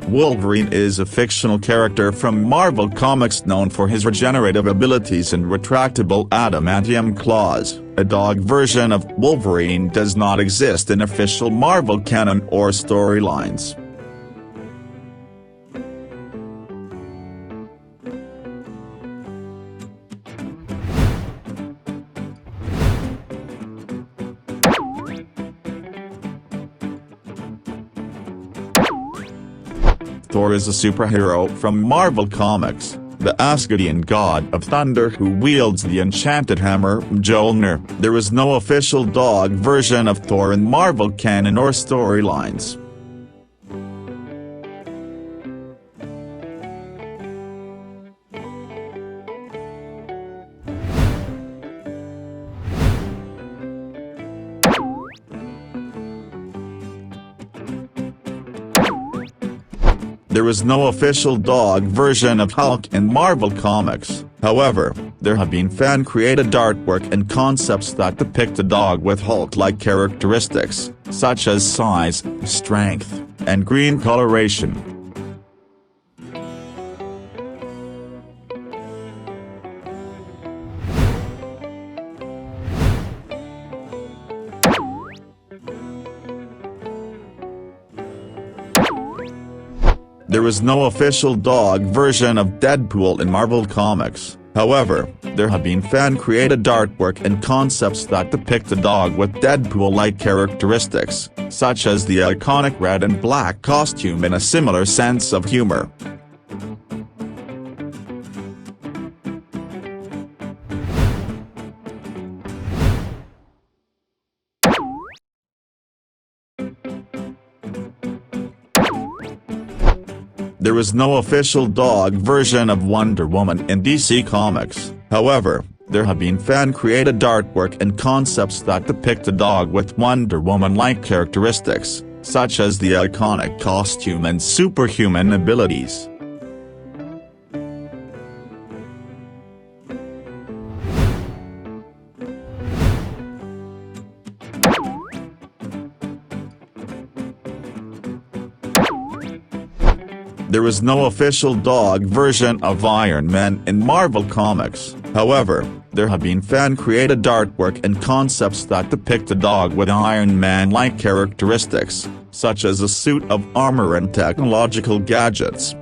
Wolverine is a fictional character from Marvel Comics known for his regenerative abilities and retractable adamantium claws. A dog version of Wolverine does not exist in official Marvel canon or storylines. Thor is a superhero from Marvel Comics, the Asgardian god of thunder who wields the enchanted hammer Mjolnir. There is no official dog version of Thor in Marvel canon or storylines. There is no official dog version of Hulk in Marvel Comics. However, there have been fan-created artwork and concepts that depict a dog with Hulk-like characteristics, such as size, strength, and green coloration. There is no official dog version of Deadpool in Marvel Comics. However, there have been fan-created artwork and concepts that depict a dog with Deadpool-like characteristics, such as the iconic red and black costume and a similar sense of humor. There is no official dog version of Wonder Woman in DC Comics. However, there have been fan-created artwork and concepts that depict a dog with Wonder Woman-like characteristics, such as the iconic costume and superhuman abilities. There is no official dog version of Iron Man in Marvel Comics. However, there have been fan-created artwork and concepts that depict a dog with Iron Man-like characteristics, such as a suit of armor and technological gadgets.